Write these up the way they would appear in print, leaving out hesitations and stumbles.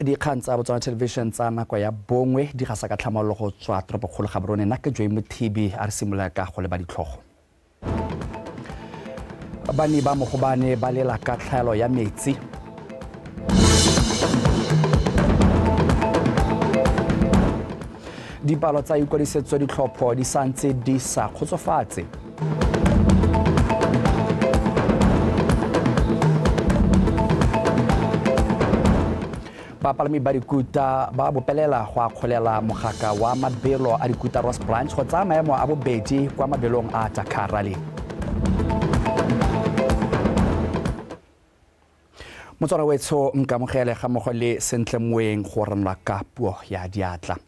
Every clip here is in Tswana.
Dikgang tsa Botswana Television tsa nako ya bongwe di gasa ka tlhamolo go tswa toropokgolo Gaborone nna ke Joy Mothibi a re simolola ka go leba ditlhogo. Bani ba mogobane ba lela ka tlhaelo ya metsi. Dipalo tsa ikwadisetso ditlhopho di santse di sa khotsofatse. Bapalami ba dikuta ba bopelela go akgolela mogaka wa mabelo a dikuta Ross Branch go tsaya maemo a bobedi kwa mabelong a Takarali. Motswana wetso nkamogele ga mogo le sentle moeng go ranola ka puo ya diatla.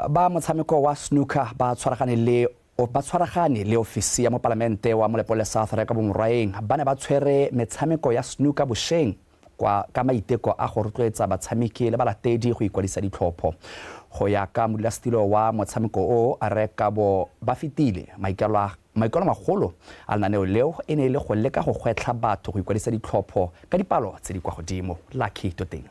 Ba motshameko wa snooker ba tshwaragane le ofisi ya mo palamente wa Molepoole South Reka bomorwaeng ba ne ba tshwere metshameko ya snooker bosheng ka maiteko a go rotloetsa batshameki le balatedi go ikwadisa ditlhopho. Go ya ka modulasetilo wa motshameko o a reka ba fetile maikelo magolo a lenaneo leo e ne le go leka go gwetlha batho go ikwadisa ditlhopho ka dipalo tse di kwa godimo. Lucky Toteng.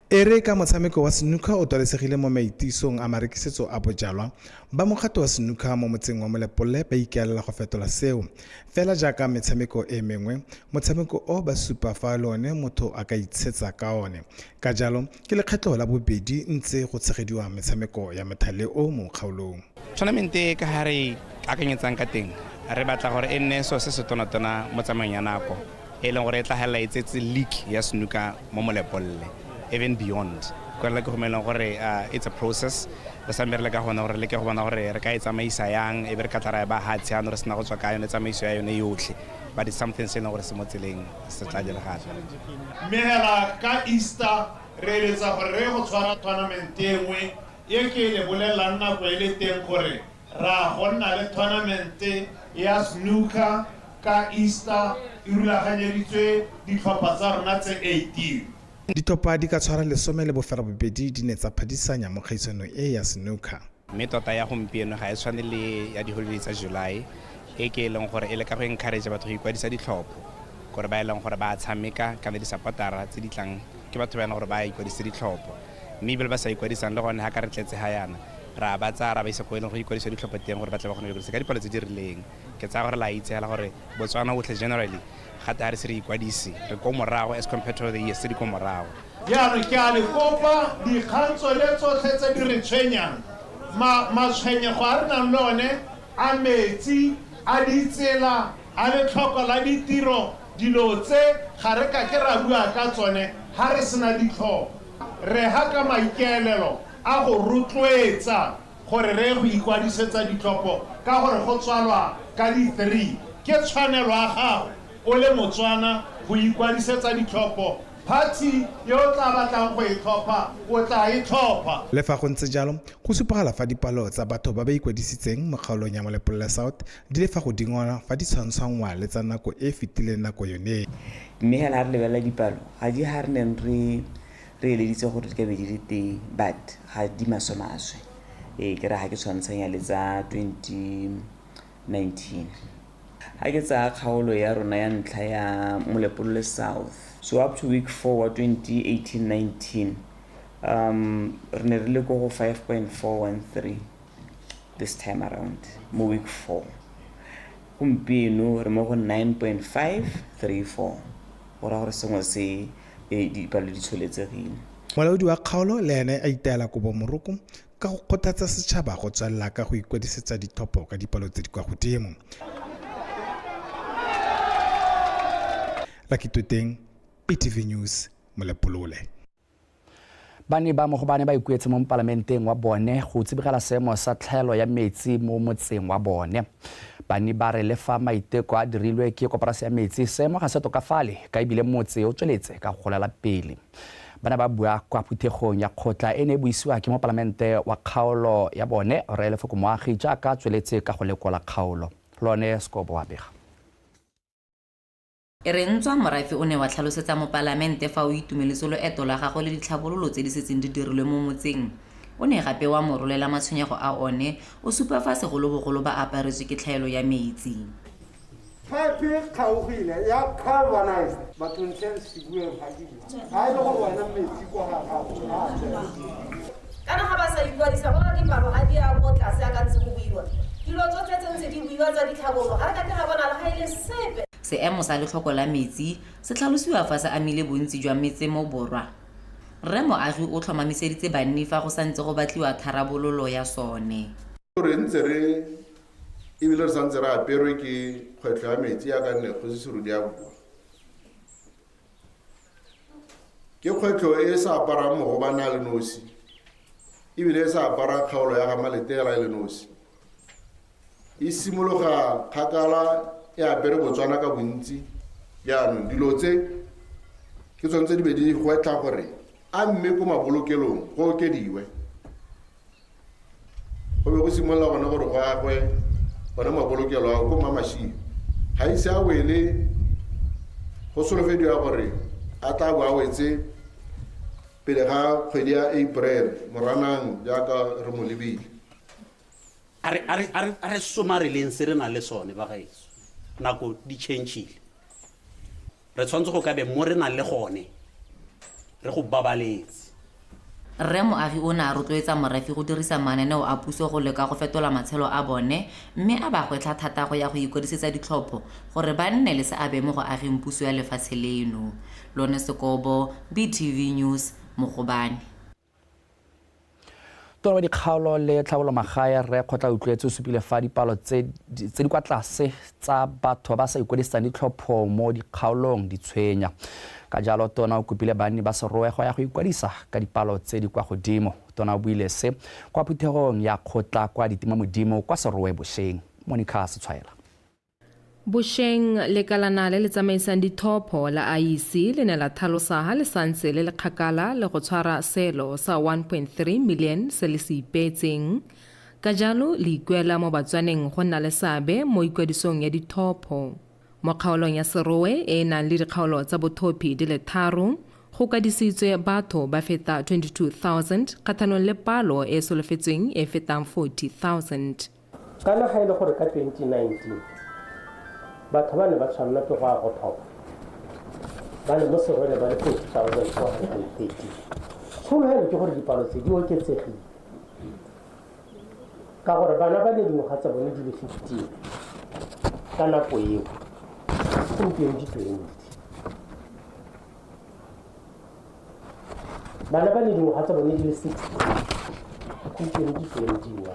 Ere ka motshameko wa snooker o tolesegile mo maitisong a marekisetso a bojalwa ba mokgato wa snooker mo motseng wa Molepoole ba ikaelela go fetola seo fela jaaka metshameko e mengwe motshameko o ba supa fa lone motho a ka itshetsa ka one ka jalo ke lekgetlo la bobedi ntse go tshegediwa metshameko ya mothale o mo kgaolong. Tournament ka hare akanyetsang ka teng re batla gore e nne so se se tonatona mo tsamayong ya nako e leng gore e tla hela itsetse league ya snooker mo Molepoole even beyond go la ke go mela gore it's a process re sa merele ka gona gore le ke go bona gore re ka itsamaisa yang e be re ka tla ra ba hatsi ano re sena go tswa ka yone tsamaiso ya yone yotlhe but it's something se gore se mo tseleng se tla dira gape. Mehela ka Easter re letsa gore re go tshwara tournament engwe e ke le bolela nna go ile teng gore ra gonna le tournament ya snooker ka Easter e rulaganyeditswe ditlhopha tsa rona tse 18. Ditopa di ka tshwara lesome le bofelo bobedi di ne tsa phadisanya mo kgaisano e ya snooker. Mme tota ya gompieno ga e tshwane le ya di-holiday tsa July e ke leng gore e le ka go encourage batho go ikwadisa ditlhopho gore ba e leng gore ba tshameka kana di-supportera tse di tlang ke batho ba e leng gore ba ikwadisa ditlhopho mme ebile ba sa ikwadisang le gone ga ka re tletse ga yana ra ba tsaya ra ba isa go e leng go ikwadisa ditlhopho teng gore ba tle ba kgone go ikwadisa ka dipalo tse di rileng ke tsaya gore la itsegela gore Botswana otlhe generally gata ha re se re ikwadisi re ko morago as compared to the years tse di ko morago. Ya re ke a le kopa dikgantso le tsotlhe tse di re tshwenyang matshwenyego a re nang lone a metsi a ditsela a letlhoko la ditiro dilo tse ga re ka ke ra bua ka tsone ha re sena ditlhopho re ha ka maikaelelo a go rotloetsa gore re go ikwadisetsa ditlhopho ka gore go tswalwa ka di-3 ke tshwanelo ya gago o le Motswana go ikwadisetsa ditlhopho party yo tla batlang go itlhopha o tla itlhopha. Le fa go ntse jalo go supagala fa dipalo tsa batho ba ba ikwadisitseng mo kgaolong ya Molepoole South di le fa go dingwana fa di tshwantshangwa le tsa nako e fetile nako yone. Mme ga re lebella dipalo ga di ha re neng re eleditse gore di ka be di le teng but ga di masomaswe ke ra ga ke tshwantshanya le tsa 2019 ha ke tsa kgaolo ya rona ya ntlha ya Molepoole South. So up to week 4 wa 2018-19 re ne re le go 5.413 this time around mo week 4 gompieno re mo go 9.534 ora gore sengwe se dipalo di tsholetsegile. Molaodi wa kgaolo le ene a itaela go bomoroko ka go kgothatsa setšhaba go tswalla ka go ikwadisetsa dithopo ka dipalo tse di kwa godimo. Lucky Toteng, PTV News, Molepoole. Bani ba mogobane ba ikuetse mo parlamenteng wa bone go tsibogela seemo sa tlhaelo ya metsi mo motseng wa bone. Bani ba re le fa maiteko a dirilwe ke koporasi ya metsi seemo ga se tokafale ka ebile motse o tsweletse ka go golela pele. Bana ba bua kwa phuthegong ya kgotla e ne buisiwa ke mo parlamente wa kgaolo ya bone re le foko moagi jaaka tsweletse ka go lekola kgaolo. Lone Skobo wa bega. E re ntswa morafe o ne wa tlhalosetsa mo parlamente fa o itumeletse loeto la gagwe le ditlhabololo tse di setseng di dirilwe mo motseng. O ne gape wa morolela matshwenyego a one o supa fa segolobogolo ba aparetswe ke tlhaelo ya metsi. pipe kgaogile ya galvanized but ntle se bueng ga ke ha ile go wena metsi kwa ga gago kana ga ba sa ikwadisa bona dipalo ga di a botla se a ka ntse go buiwa dilo tsotlhe tse ntse di buiwa tsa ditlhabolo ga re ka tla bona le ga ile sepe seemo sa letlhoko la metsi se tlhalosiwa fa se amile bontsi jwa metse mo borwa. Rre Moagi o tlhomamiseditse banni fa go santse go batliwa tharabololo ya sone. Re ntse re ebile re santse re aperwe ke kgwetlho ya metsi ya ka nne go se serudi ya bua. Ke kgwetlho e sa aparang mo go bana le nosi ebile e sa apara kgaolo ya ga maletela le nosi. E simologa kgakala e apere Botswana ka bontsi jaanong dilo tse ke tsone tse di be di gwetla gore a mme ko mabolokelong go okediwe go be go simolola gone gore go agwe gone mabolokelo a ko mamashio ga ise a wele go solofediwa gore a tla bo a wetse pele ga kgwedi ya April moranang jaaka re mo lebile a re somareleng se re na le sone ba gaetso nako di changile re tshwanetse go ka be mo re na le gone re go babaletse. Rre Moagi o ne a rotloetsa morafe go dirisa mananeo a puso go leka go fetola matshelo a bone mme a ba gwetla thata go ya go ikwadisetsa ditlhopho gore ba nne le seabe mo go ageng puso ya lefatshe leno. Lone Sekobo, BTV News, Mogobane. Tona wa dikgaolo le tlhabolo magae re kgotla utlwetse o supile fa dipalo tse di kwa tlase tsa batho ba sa ikwadisang ditlhopho mo dikgaolong di tshwenya. Ka jalo tona o kopile banni ba serowe go ya go ikwadisa ka dipalo tse di kwa godimo. Tona o buile se kwa phuthegong ya kgotla kwa ditimamodimo kwa serowe Bosheng. Monica Setshwaela. Bosheng lekalana le tsamaisang dithopo la IEC le ne la tlhalosa ha le santse le lekgakala le go tshwara selo sa 1.3 million se le se ipetseng. Ka jalo le ikuela mo batswaneng go nna le seabe mo ikwadisong ya dithopo. Mo kgaolong ya serowe e nang le dikgaolo tsa bothopi di le 3 go kadisitswe batho ba feta 22,000 kgathanong le palo e solofetsweng e fetang 40,000. kana ga ile gore ka 2019 batho ba ne ba tshwanela ke go a go thopa ba ne mo serole ba le 40,430 tsholo ke gore dipalo tse di oketsegile ka gore bana ba le dingwaga tsa bone di le 15 ka nako eo gompieno di 20 bana ba le dingwaga tsa bone di le 60 gompieno di 21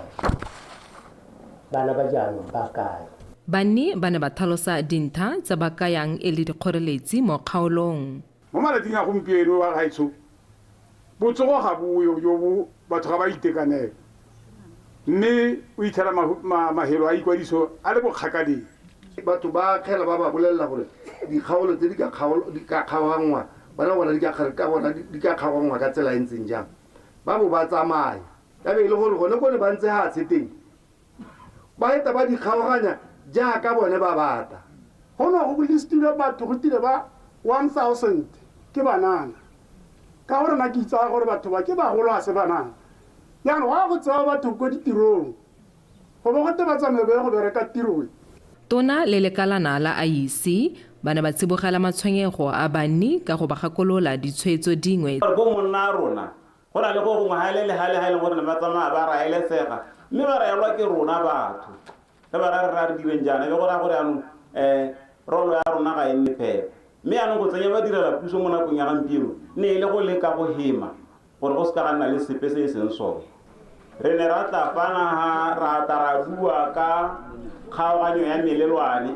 bana ba jaanong ba kae. Banni ba ne ba tlhalosa dintlha tsa ba kayang e le dikgoreletsi mo kgaolong. Mo malating a gompieno wa gaetsho botsogo ga buyo yo bo batho ga ba itekanela mme o ithela mahelo a ikwadiso a le bokgakaleng. Batho ba khela ba ba bolela gore dikgaolo tse di ka kgaogangwa bana bona di ka kgaogangwa ka tsela e ntseng jang ba bo ba tsamaya ka be ile gore gone go ne ba ntse ha tseteng ba eta ba di kgaoganya jaaka bone ba bata go no go listile batho go tile ba 1,000 ke banana ka gore na ke itsa gore batho ba ke ba golo a se banana yana wa go tsaya batho go ditirong go bo go te ba tsamaye go bereka tirong. Tona le lekalana la IEC ba ne ba tsibogela matshwenyego a banni ka go ba gakolola ditshwetso dingwe. Go monna rona go na le go gongwe ha le gore ba tsamaya ba raelesega mme ba raelwa ke rona batho le ba ra re direng jana be go ra gore anong rolo ya rona ga enne phepa mme anong go tsenya ba direla puso mo nakong ya gampieno ne ile go leka go hema gore go se ka nna le sepe se seng sone. Re ne ra tla fana ra tara bua ka kgaoganyo ya melelwane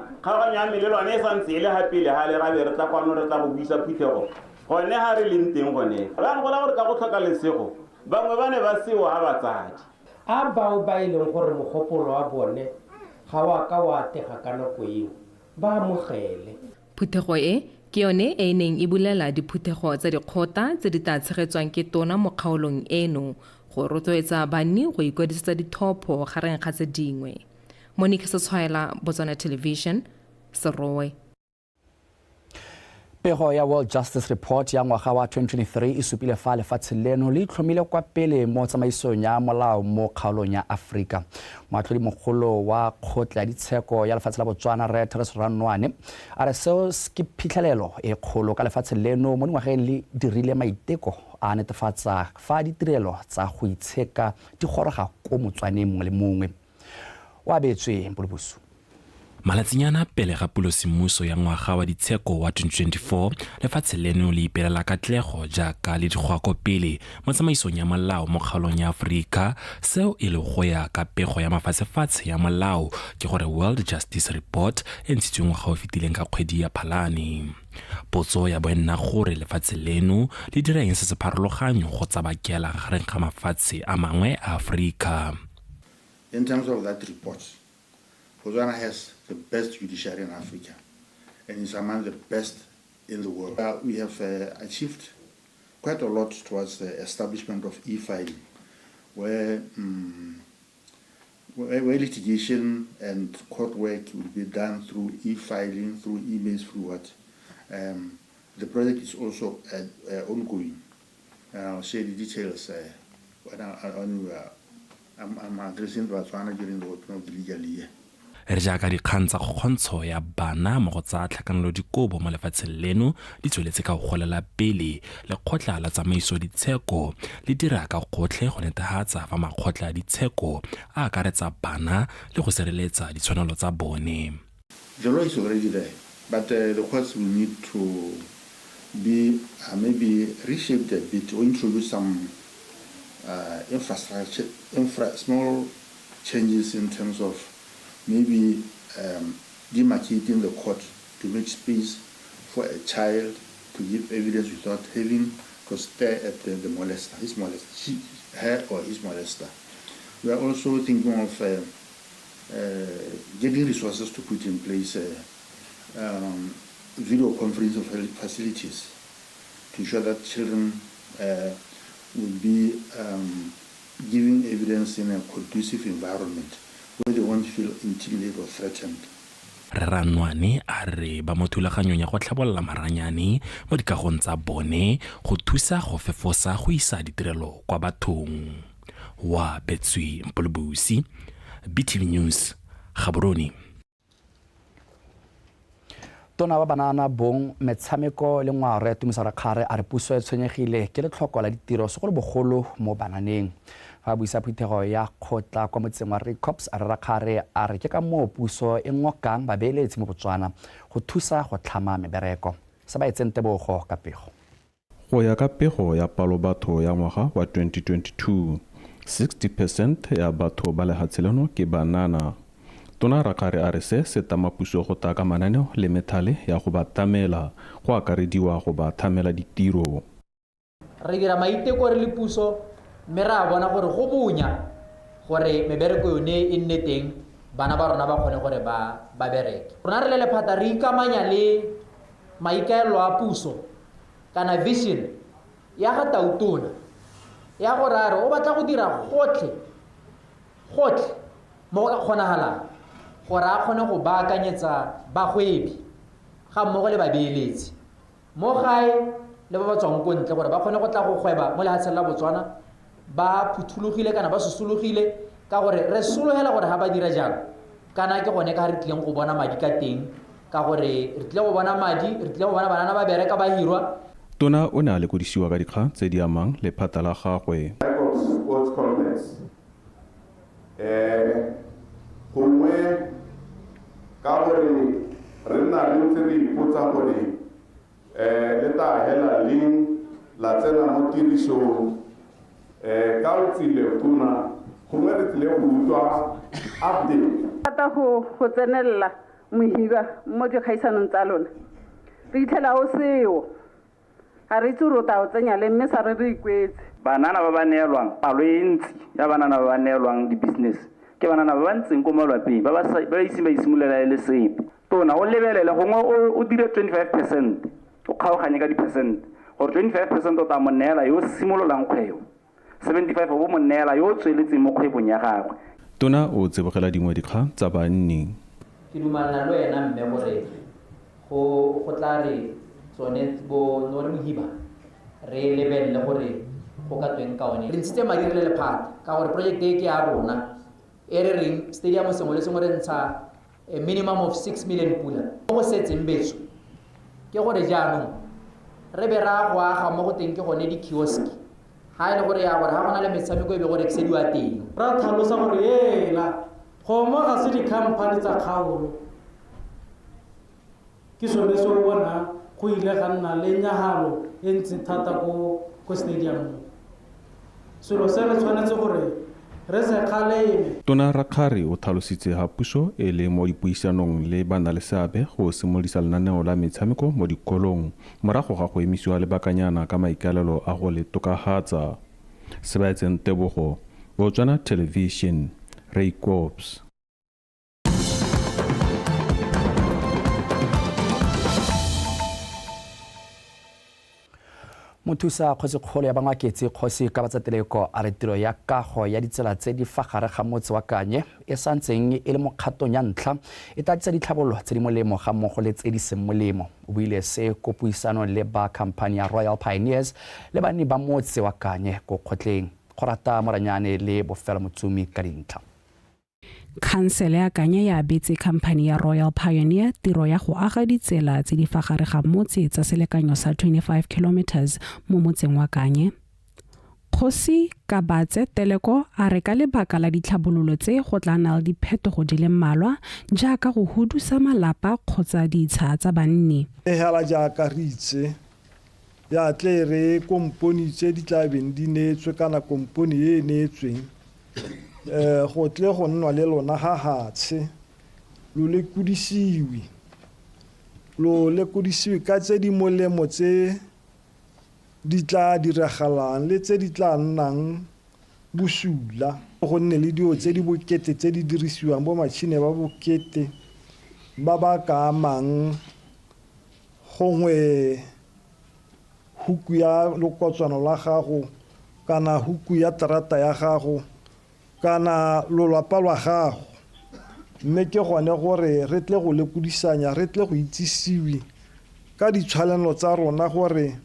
e santse e le gapele ga le rabe re tla kwano re tla go buisa phuthego gone ga re leng teng gone bana gola gore ka go tlhoka lesego bangwe ba ne ba sewa ga batsadi a bao ba ileng gore mogopolo wa bone ga wa ka wa tega ka nako eo ba amogele. Phuthego e ke yone e neng e bulela diphuthego tsa dikgota tse di tla tshegetswang ke tona mo kgaolong eno go rotloetsa banni go ikwadisetsa dithopo gareng ga tse dingwe. Monica Setshwaela, Botswana Television, Serowe. Pego ya World Justice Report ya ngwaga wa 2023 e supile fa lefatshe leno le itlhomile kwa pele mo tsamaisong ya molao mo kgaolong ya Afrika. Moatlhodi mogolo wa kgotla ya ditsheko ya lefatshe la Botswana Re Teresa Ranwane a re seo ke phitlhelelo e kgolo ka lefatshe leno mo dingwageng le dirile maiteko a netefatsa fa ditirelo tsa go itsheka di goroga ko motswaneng mongwe le mongwe. Wa betswe Mpolobusu. Malatsinyana pele ga pulosimuso ya ngwaga wa ditsheko wa 2024 lefatshe leno le ipelela katlego jaaka le digwako pele mo tsamaisong ya molao mo kgaolong ya Afrika. Seo e le go ya ka pego ya mafatshefatshe ya molao ke gore World Justice Report e ntshitswe ngwaga o fetileng ka kgwedi ya Phalane. Potso ya boenna gore lefatshe leno le dira eng se se pharologanyo go tsabakela gareng ga mafatshe a mangwe a Afrika. In terms of that report, Botswana has the best judiciary in Africa and is among the best in the world. We have achieved quite a lot towards the establishment of e-filing, where litigation and court work will be done through e-filing, through emails, through what. The project is also ongoing. I'll share the details when I'm addressing Botswana during the opening of the legal year. Re jaaka dikgang tsa kgontsho ya bana mo go tsa tlhakanelodikobo mo lefatsheng leno di tsweletse ka go golela pele lekgotla la tsamaiso ditsheko le dira ka gotlhe go netefatsa fa makgotla a ditsheko a akaretsa bana le go sireletsa ditshwanelo tsa bone. The law is already there, but the courts will need to be maybe reshaped a bit or introduce some infrastructure, small changes in terms of maybe demarcating the court to make space for a child to give evidence without having to stare at the molester, his molester, her or his molester. We are also thinking of getting resources to put in place video conferencing facilities to ensure that children will be giving evidence in a conducive environment where they won't feel intimidated or threatened. Ranwane a re ba mo thulaganyong ya go tlhabolola maranyane mo dikagong tsa bone go thusa go fefosa go isa ditirelo kwa bathong. Wa Betswe Mpolobusi, BTV News, Gaborone. Tona ba banana bong metshameko le ngware tumisara khare a re puso e tshwenyegile ke le tlhoko la ditiro segolo bogolo mo bananeng. Fa buisa phithego ya khotla kwa motseng wa Recops a re khare a re ke ka mo puso e ngokang babeeletsi mo Botswana go thusa go tlhama mebereko. Sa ba etsente bogo ka pego. Go ya ka pego ya palo batho ya ngwaga wa 2022, 60% ya batho ba lehatsheleno ke banana. Tona Rakare a re se tama puso go taka mananeo le methale ya go ba tamela go akarediwa go ba thamela ditiro. Re dira maiteko re le puso mme ra bona gore go bonya gore mebereko yone e nne teng bana ba rona ba kgone gore ba bereke. Rona re le lephata re ikamanya le maikaelo a puso kana vision ya ga tautona ya gore a re o batla go dira gotlhe mo go kgonagalang gore a kgone go baakanyetsa bagwebi ga mmogo le babeeletsi mo gae le ba tswang ko ntle gore ba kgone go tla go gweba mo lehatsheng la Botswana ba phuthulogile kana ba susulogile ka gore re sologela gore ha ba dira jalo kana ke gone ka re tleng go bona madi ka teng ka gore re tle go bona madi re tle go bona banana ba bereka ba hirwa. Tona o ne a lekodisiwa ka dikgang tse di amang lephata la gagwe. Sports complex gongwe ka gore re nna re ntse re ipotsa gore le ta hela leng la tsena mo tirisong ka o tsile tona gongwe re tlile go utlwa update ata go tsenella mohiba mo dikgaisanong tsa lona re itlhela o seo ga re itse rota o tsenya le mme sa re ikwetse banana ba ba neelwang palo e ntsi ya banana ba ba neelwang di-business ke banana ba ba ntseng ko malwapeng ba ise ba isimulela le sepe. Tona o lebelele gongwe o dire 25% o kgaoganye ka di-percent gore 25% o tla mo neela yo simololang kgwebo, 75 o bo mo neela yo o tsweletseng mo kgwebong ya gagwe. Tona o tsebogela dingwe dikgang tsa banni. Ke dumalana le wena mme gore go tla re tsone bo no re mohiba re lebelle gore go ka tweng ka one re ntshitse madi re le lephata ka gore project e ke ya rona e re reng stadium sengwe le sengwe re ntsha a minimum of 6 million pula go setseng betso ke gore jaanong re be ra go aga mo go teng ke gone di kiosk ha ile gore ya gore ha gona le metshameko e be gore eksediwa teng ra tlhalosa gore yela goma ga se di-company tsa kgaolo ke sone se o bona go ile ga nna le nyagalo e ntsi thata ko stadium selo se re tshwanetse gore re se kgaleme. Tona Rakgare o tlhalositse ha puso e le mo dipuisanong le bana le seabe go simolisa lenaneo la metshameko mo dikolong morago ga go emisiwa lebakanyana ka maikalelo a go le tokahatsa. Sebaetseng Tebogo, Botswana Television, Ray Corps. Mothusa kgosikgolo ya bangwaketse kgosi ka batsateleko a re tiro ya kago ya ditsela tse di fa gare ga motse wa Kanye e santseng e le mo kgatong ya ntlha e tlatsa ditlhabololo tse di molemo ga mmogo le tse di seng molemo. O buile se ko puisano le ba khamphani ya Royal Pioneers le banni ba motse wa Kanye go kgotleng. Go rata Moranyane le Bofelo Motsumi ka dintlha. Khansele ya Kanye ya abetse khamphani ya Royal Pioneer tiro ya go aga ditsela tse di fa gare ga motse tsa selekanyo sa 25 kilometers mo motseng wa Kanye. Kgosi Kabatse Teleko a re ka lebaka la ditlhabololo tse go tla nna le diphetogo di le mmalwa jaaka go hudusa malapa kgotsa ditsha tsa banni. E hela jaaka re itse ya tle re komponi tse di tla beng di neetswe kana komponi e neetsweng go tle go nna le lona ha hatshe lo le kudisiwi ka tse di molemo tse di tla diragalang le tse di tla nnang busula go nne le dio tse di bokete tse di dirisiwang bo matšhine ba bokete ba ba ka amang gongwe huku ya lokotswana la gago kana huku ya terata ya gago kana lolapa lwa gago mme ke gone gore re tle go lekudisanya re tle go itsisiwi ka ditshwanelo tsa rona gore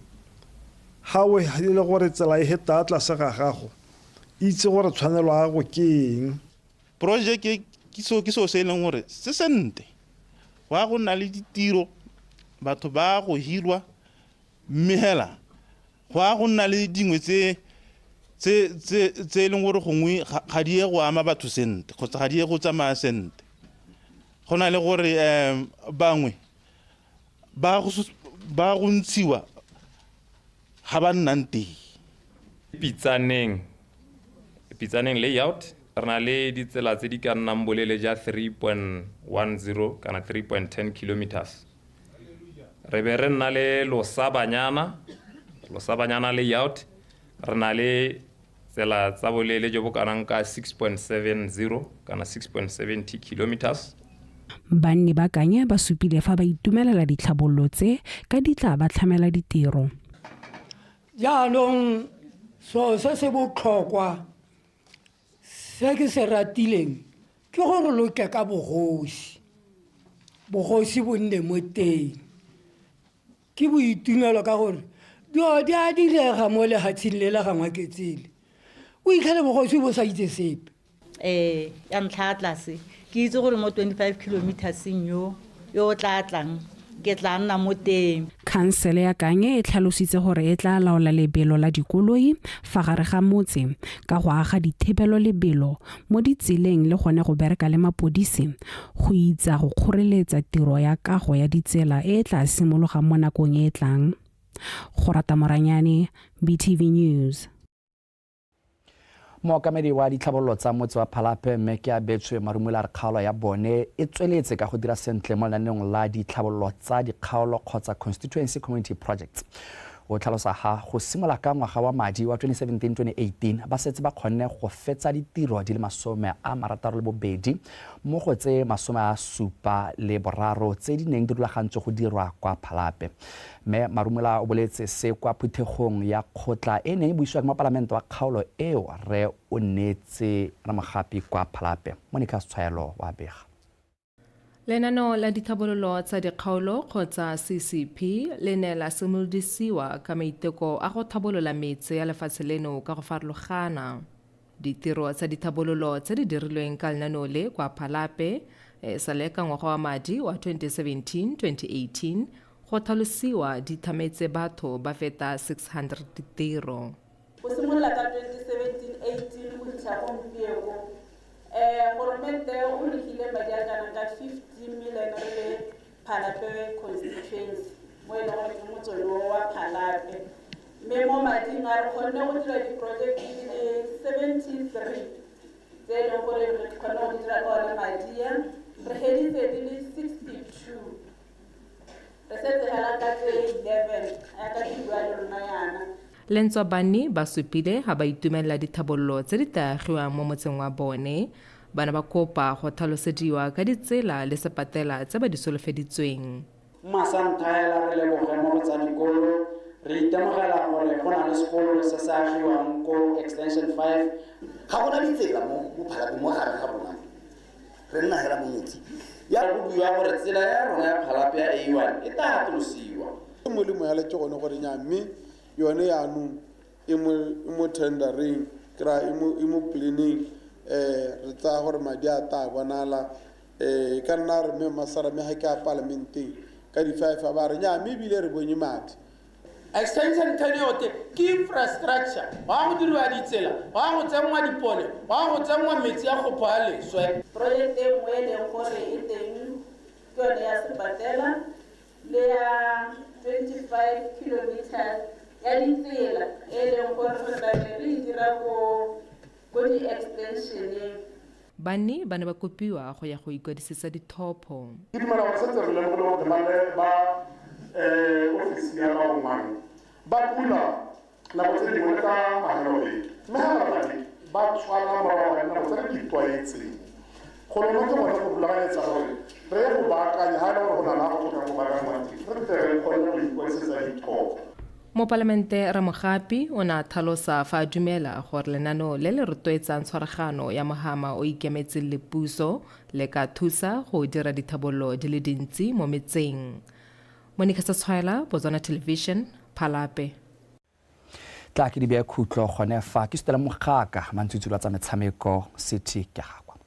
ha we le gore tsela e heta tlase ga gago itse gore tshwanelo ya go ke eng. Project ke so se leng gore se sente wa go nna le ditiro batho ba go hirwa mme hela go nna le dingwe tse leng gore gongwe ga di go ama batho sente kgotsa ga di go tsamaya sente go na le gore bangwe ba go ntshiwa ga ba nnang teng. Pitsaneng layout re na le ditsela tse di ka nnang bolele ja 3.10 kana 3.10 kilometers. Re be re nna le losabanyana layout re na le tsela tsa bolele jo bo kanang ka 6.70 kana 6.70 kilometers. Banni ba Kanye ba supile fa ba itumelela ditlhabololo tse ka ditla ba tlhamela ditiro. Jaanong se botlhokwa se ke se ratileng ke gore loke ka bogosi bo nne mo teng ke boitumelo ka gore di a direga mo lehatsheng le la gangwaketsele o itlhele bogosi bo sa itse sepe. Ya ntlha tlase ke itse gore mo 25 kilometerseng yo tla tlang ke tla nna mo teng. Khansele ya Kanye e tlhalositse gore e tla laola lebelo la dikoloi fa gare ga motse ka go aga dithebelo lebelo mo ditseleng le gone go bereka le mapodisi go itsa go kgoreletsa tiro ya kago ya ditsela e tla simologa mo nakong e tlang. Go rata Moranyane, BTV News. Mookamedi wa ditlhabololo tsa motse wa Phalape mme ke abetswe marumela re kgaolo ya bone e tsweletse ka go dira sentle mo lenaneong la ditlhabololo tsa dikgaolo kgotsa constituency community projects. O tlhalosa ha go simola ka ngwaga wa madi wa 2017-2018 ba setse ba kgonne go fetsa ditiro di le 62 mo go tse 73 tse di neng di rulagantswe go dirwa kwa Phalape. Mme Marumela o boletse se kwa phuthegong ya kgotla e neng e buisiwa ke mopalamento wa kgaolo eo re o netse ra mogapi kwa Phalape. Monica Tshwaelo wa bega. Lenaneo la dithabololo tsa dikgaolo kgotsa CCP le ne la simolodisiwa ka maiteko a go thabolola metse ya lefatshe leno ka go farologana. Ditiro tsa dithabololo tse di dirilweng ka lenaneo le kwa Phalape sa le ka ngwaga wa madi wa 2017-2018 go tlhalosiwa di thametse batho ba feta 600 ditiro. Go simolola ka 2017-18 go fitlha gompieno goromente o rekile madi a kana ka 50 million re le Phalape constituency mo e leng gore ke motswedi wa Phalape, mme mo mading a re kgonne go dira diprojekte di le 73 tse e leng gore re kgonne go dira ka one madia, re heditse di le 62, re setse hela ka tse 11 a ka dibua le rona yana. Lentswa Bani ba supile ha ba itumelela dithabololo tse di taagiwang mo motseng wa bone. Bana ba kopa go tlhalosediwa ka ditsela le sepatela tse ba di solofeditsweng. Masanthaela re leboge mo tsa dikolo, re itemogela gore go na le sekolo se se agiwang ko extension 5. Ga gona ditsela mo Phalape mo gare ga rona re nna hela monyetsi ya go bua gore tsela ya rona ya Phalape ya A1 e tla tlosiwa. Molemo ya le tsogone gore nya mme yone yaanong e mo tendering kra e mo planning re tsa gore madi a ta bonala ka nna re me masara me ha ke a parlamenteng ka di 5 a ba re nya mme bile re bonye madi. Extension 10 yote ke infrastructure wa go dirwa ditsela, wa go tsenngwa dipone, wa go tsenngwa metsi a go pha leswe. Project e nngwe le gore e teng ke yone ya sepatela le ya 25 kilometers ya ditsela e leng gore re tla re dira go di-extensioneng. Bani ba ne ba kopiwa go ya go ikwadisetsa dithopo. Ke dumela gore setse re lemogile gore ba ofisi ya bongwane ba pula nako tse dingwe ka magalobedi, mme ga babadi ba tshwana morago ga nako tse re di tlwaetseng go lona ke bone go rulaganyetsa gore re ye go baakanya ga e le gore go na la go tlhoka go baakanya re tle re kgone go ikwadisetsa dithopo. Mopalamente Ramogapi o na thalosa fa dumela gore lenaneo le le rotloetsang tshwaragano ya mogama o ikemetseng le puso le ka thusa go dira dithabololo di le dintsi mo metseng. Monica Satswaela, Botswana Television, Phalape. Tla ke di bea khutlo gone fa ke stela mogaka mantsutsula tsa metshameko city ke gakwa.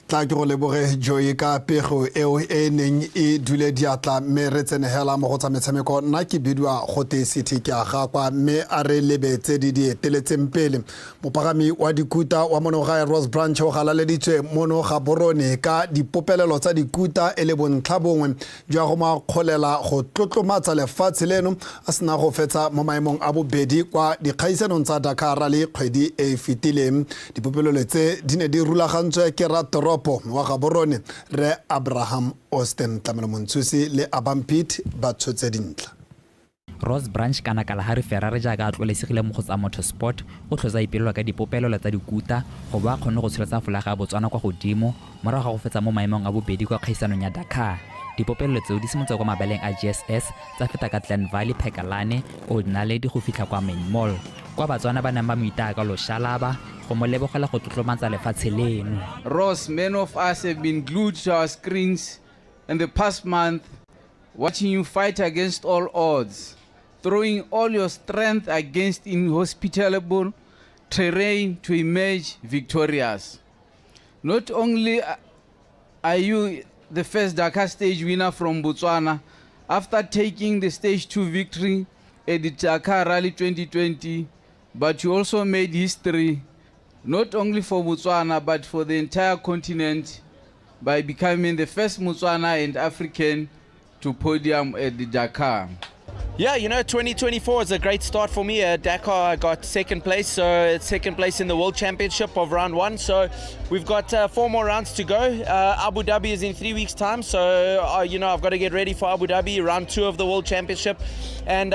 Tla ke go leboge Joy ka pego eo e neng e dule diatla mme re tsenegela mo go tsa metshameko. Nna ke bidwa gote city ke a gakwa mme a re lebetse di eteletseng pele mopagami wa dikuta wa monoga ya Rose Branch o galaleditswe mono ga borone ka dipopelelo tsa dikuta e le bontlhabongwe jwa go makgolela go tlotlomatsa lefatshe leno a sena go fetsa mo maemong a bobedi kwa dikgaisanong tsa Dakar le kgwedi e fetileng. Dipopelelo tse di ne di rulagantswe ke Ratoropo wa Gaborone re Abraham Austin Tlamelo Montsusi le Abampit ba tshotse dintla. Rose Branch kana Kalahari Ferrari jaaka a tlolesegile mo go tsa motorsport o tlhoza ipelelwa ka dipopelelo tsa dikuta go ba kgone go tsholetsa folaga ya Botswana kwa godimo morago ga go fetsa mo maemong a bobedi kwa kgaisanong ya Dakar. Dipopelelo tseo di simotse kwa mabaleng a GSS tsa feta ka Glen Valley, Phekalane, Old Naledi go fitlha kwa Main Mall. Kwa Batswana ba nang ba moita ka Loshalaba go mo lebogela go tlotlomatsa lefatshe leno. Ross, many of us have been glued to our screens in the past month, watching you fight against all odds, throwing all your strength against inhospitable terrain to emerge victorious. Not only are you the first Dakar stage winner from Botswana after taking the stage 2 victory at the Dakar Rally 2020, but you also made history not only for Botswana but for the entire continent by becoming the first Botswana and African to podium at the Dakar. Yeah, you know, 2024 is a great start for me. At Dakar, I got second place, so it's second place in the World Championship of round 1. So we've got 4 more rounds to go. Abu Dhabi is in 3 weeks' time, so you know, I've got to get ready for Abu Dhabi, round 2 of the World Championship, and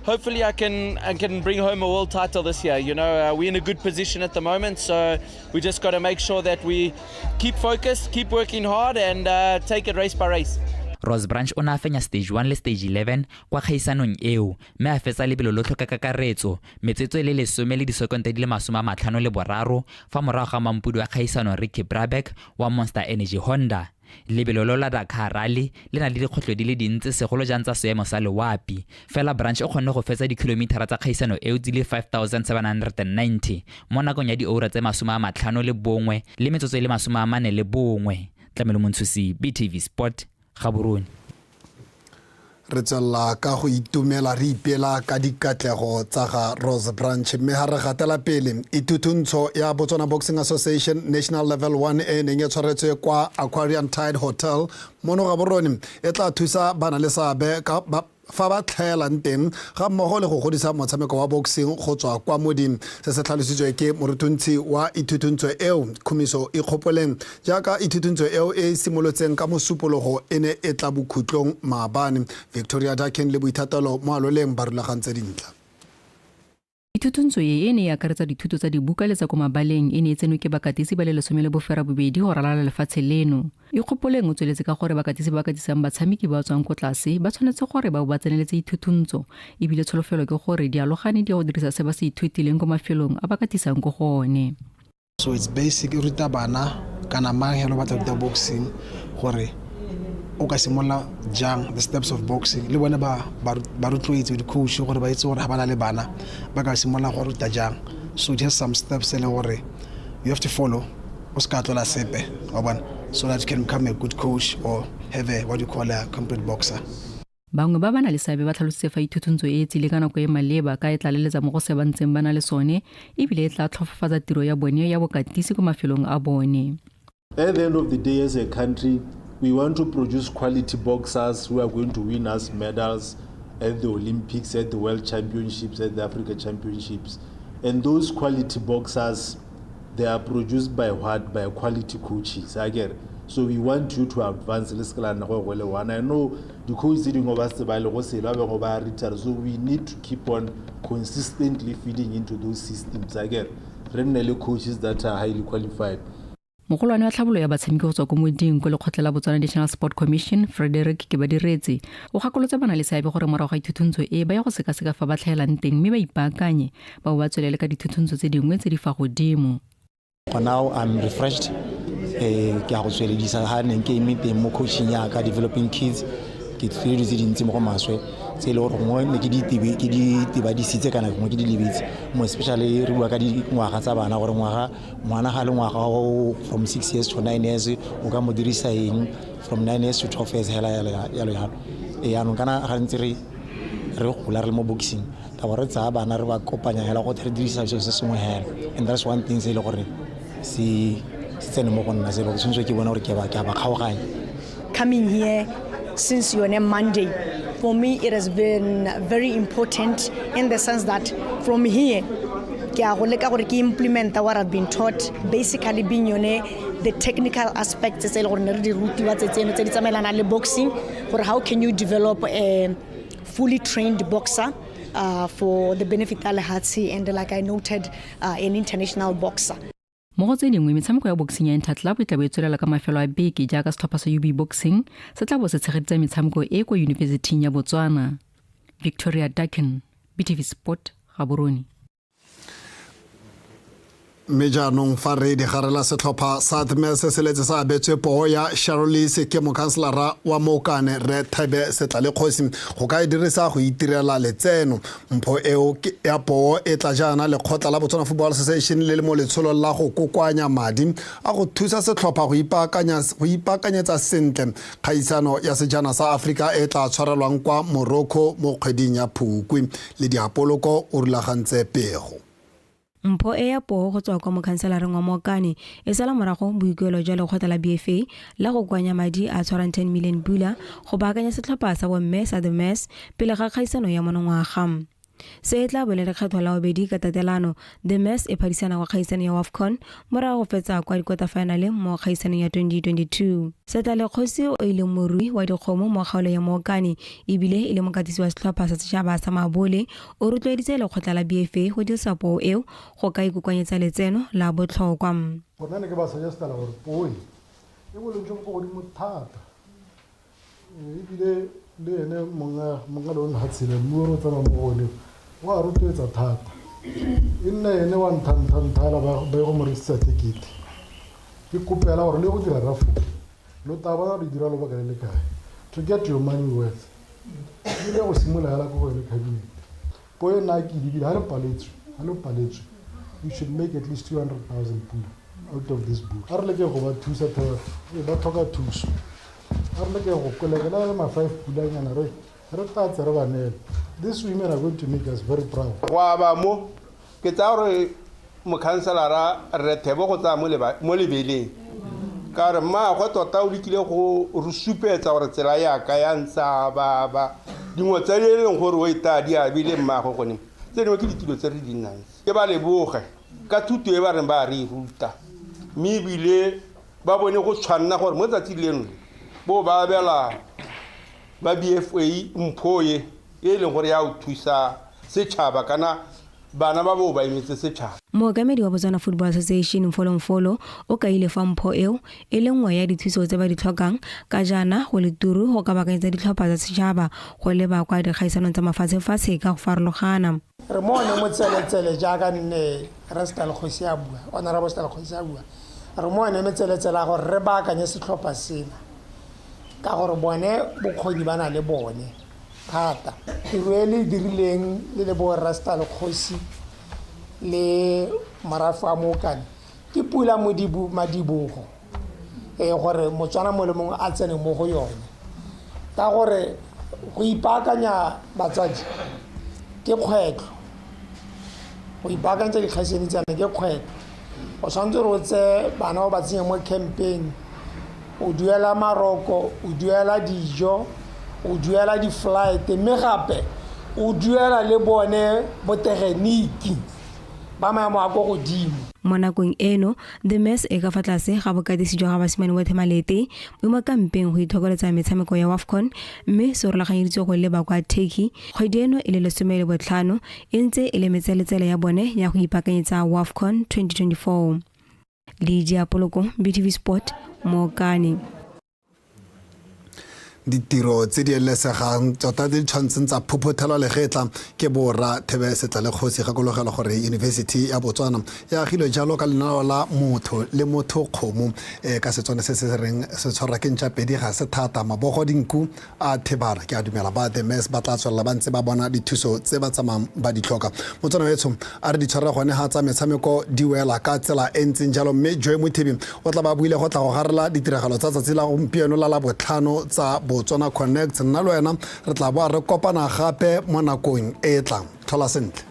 hopefully I can bring home a world title this year. You know, we're in a good position at the moment, so we just got to make sure that we keep focused, keep working hard, and take it race by race. Rose Branch o ne a fenya stage 1 le stage 11 kwa kgaisanong eo mme a fetsa lebelo lotlhe ka kakaretso metsotso le 10 le disekonte di le 53 fa morago ga mampudi wa kgaisano Ricky Brabeck wa Monster Energy Honda. Lebelo lo la Dakar Rally le na le dikgotlo di le dintse segolo jang tsa seemo sa lewapi fela Branch o kgonne go fetsa dikilometara tsa kgaisano eo di le 5790 mo nakong ya diora tse 51 le metsotso le 41. Tlamelo Montshusi, BTV Sport, Gaborone. Re tswela ka go itumela re ipela ka dikatlego tsa ga Rose Branch mme ha re gatela pele itutuntsho ya Botswana Boxing Association National Level 1 e neng e tshwaretswe kwa Aquarian Tide Hotel mono Gaborone e tla thusa bana le seabe ka fa ba tlhaelang teng ga mmogo le go godisa motshameko wa boxing go tswa kwa modimo se se tlhalositswe ke morutuntsi wa itutuntsho eo khomiso e kgopoleng jaaka itutuntsho eo e simolotseng ka mosupologo e ne e tla bokhutlong maabane. Victoria Dikgang le boithatelo mo aloleng ba rulagantse dintlha. Itutuntsho e ne ya akaretsa dithuto tsa dibuka le tsa ko mabaleng e ne e tsenwe ke bakatisi ba le 12 go ralala lefatshe leno. E kgopoleng o tsweletse ka gore bakatisi ba katisang batshameki ba tswang ko tlase ba tshwanetse gore ba tseneletse itutuntsho ebile tsholofelo ke gore dialogane di go dirisa se ba se ithutileng ko mafelong a bakatisang go gone. So it's basic ruta bana kana mang helo ba tla boxing gore o ka simolla jang the steps of boxing le bona ba rutloetse di coach gore ba itse gore ha bana le bana ba ka simolla go ruta jang. So just some steps le gore you have to follow o ska tlola sepe wa bona so that you can become a good coach or have a what you call a complete boxer. Bangwe ba bana le seabe ba tlhalositse fa itutuntsho e tsile ka nako e maleba ka e tla leletsa mo go se ba ntseng bana le sone ebile e tla tlhofafatsa tiro ya bone ya bokatisi ko mafelong a bone. At the end of the day, as a country, we want to produce quality boxers who are going to win us medals at the Olympics, at the World Championships, at the Africa Championships. And those quality boxers, they are produced by what? By quality coaches. Again, so we want you to advance. I know the coaches didn't over so we need to keep on consistently feeding into those systems. Again, coaches that are highly qualified. Mogolwane wa tlhabolo ya batshameki go tswa ko moding ko lekgotla la Botswana National Sport Commission Frederick ke ba diretse o gakolotse bana le seabe gore morago ga itutuntsho e ba ya go sekaseka fa ba tlhaelang teng mme ba ipaakanye ba ba tswelele ka ditutuntsho tse dingwe tse di fa godimo. For now I'm refreshed ke a go tsweledisa ha neng ke imite mo coaching ya ka developing kids ke tswedi tse dintsi mo go maswe tse le gore mo ne ke di sitse kana mo ke di lebetse mo especially re bua ka dingwaga tsa bana gore ngwana ga le ngwaga from 6 years to 9 years o ka mo dirisa eng from 9 years to 12 years hela yalo ano kana ga ntse re gola re mo boxing ta gore tsa bana re ba kopanya hela go re dirisa se sengwe hela and that's one thing se le gore si tsene mo go nna se lo tsentse ke bona gore ke ba kgaoganya. Coming here since your name Monday, for me it has been very important in the sense that from here I implement what I've been taught, basically being the technical aspects boxing, or how can you develop a fully trained boxer for the benefit of Hatsi and like I noted an international boxer. Mo go tse dingwe metshameko ya boxing ya Interclub e tla bo e tswelela ka mafelo a beke jaaka setlhopha sa UB Boxing se tla bo se tshegeditsa metshameko e kwa Yunibesithing ya Botswana. Victoria Dikgang, BTV Sport, Gaborone. Mejanong fa re di garela setlhopha sa Thmes se letse sa betswe po ya Charles ke mokanselara wa Mokane re Thabe Setlale Kgosi go ka dirisa go itirela letseno mpho eo ya po e tla jana le khotla la Botswana Football Association le mo letsholo la go kokwanya madi a go thusa setlhopha go ipakanyetsa sentle khaisano ya sejana sa Africa e tla tshwarelwang kwa Morocco mo kgweding ya Phukwi le diapoloko o rulagantse pego. mpho e ya poo go tswa kwa mokhanselareng wa Mokane e sala morago boikuelo jwa lekgotla la BFA la go kwanya madi a tshwarang 10 million bula go baakanya setlhopha sa bomme sa The Mess pele ga kgaisano ya monongwaga. Se tla bo le lekgetho la bobedi ka tatelano. The Mess e phadisana kwa kgaisano ya WAFCON morago go fetsa kwa quarter final mo kgaisano ya 2022. Setale Kgosi o ile morui wa dikgomo mo kgaolo ya Mokane ebile ile mokatisi wa setlhopha sa setšhaba sa Mabole o rotloeditse lekgotla la BFA go dirisa poo eo go ka ikukwanyetsa letseno la botlhokwa. Bona ne ke ba suggesta la gore poo e bolentse go godimo thata ebile le ene monga lo nna tsile mo ro tsama mo gone wa rotloetsa thata e nna ene wa nthanthanthala ba go mo reisa ticket ke kopela gore le go dira rafu lo taba re dira lo ba ka le kae to get your money worth ile go simolola go le cabinet po e na ke di ha le paletswe you should make at least 200,000 out of this book a re le ke go ba thusa thata ba thoka thuso a re le ke go kolegela le ma 5 pulanyana re tatse re banele. These women are going to make us very proud. Wa ba mo ke tsa gore mokhanselara re thebo go tsa mo lebeleng ka re ma go tota o dikile go re supetsa gore tsela ya ka ya ntsa ba dingwe tsa le leng gore o ita di a bile mma go gone tse dingwe ke ditilo tse re di nnang ke ba leboge ka thuto e ba reng ba re ruta mme bile ba bone go tshwanna gore mo tsatsi leno bo ba bela ba BFA mphoye e leng gore ya o thusa setšhaba kana bana ba bo ba imetse setšhaba. Mookamedi wa Botswana Football Association Mfolo o ka ile fa mpho eo e le nngwe ya dithuso tse ba di tlhokang ka jana go le turu go ka bakanyetsa ditlhopha tsa setšhaba go leba kwa dikgaisanong tsa mafatshe-fatshe ka go farologana. Re mone mo tseletsele jaaka nne Restal Kgosi a bua honorable Restal Kgosi a bua re mone mo tseletsele gore re baakanye setlhopha sena ka gore bone bokgoni bana le bone thata tiro e le dirileng le bo Restal Kgosi le marafu a Mokane ke pula madibogo gore Motswana mo le mongwe a tsene mo go yone ka gore go ipaakanya batsadi ke kgwetlo go ipaakanya dikgaisedi tsana ke kgwetlo o tshwanetse re tse bana ba tsenye mo campaign o duela maroko o duela dijo o duela di-flight mme gape o duela le bone botegeniki ba maemo a go godimo. Mo nakong eno The Mess e ka fa tlase ga bokatisi jwa ga basimane botlhe malete mo makampeng go ithokoletsa metshameko ya WAFCON mme se rulaganyeditswe go leba kwa Turkey kgwedi eno e le 15 e ntse e le metseletsele ya bone ya go ipaakanyetsa WAFCON 2024. Lydia Poloko, BTV Sport, Mokane. Ditiro tse di elesegang tota di tshwantseng tsa phophothelo legetla ke borra Thebe le Kgosi gakologela gore University ya Botswana ya agilwe jalo ka lenaneo la motho le motho kgomo ka Setswana se se reng se tshwara ke ntšapedi ga se thata mabogo dinku a thebara ke a dumela ba The Mess ba tla tswela ba ntse ba bona dithuso tse ba tsamang ba di tlhoka Motswana wetso a re di tshwara gone ha tsa metshameko di wela ka tsela e ntseng jalo mme Joy Mothebi o tla ba buile go tla go garela ditiragalo tsa tsatsi la gompieno la botlhano tsa Botswana Connect nna le wena re tla boa re kopana gape mo nakong e tlang thola sentle.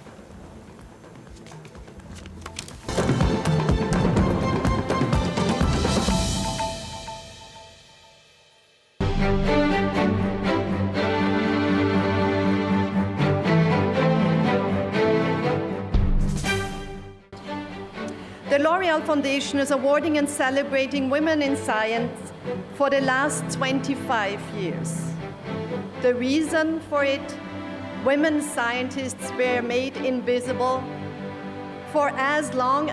The L'Oreal Foundation is awarding and celebrating women in science for the last 25 years. The reason for it, women scientists were made invisible for as long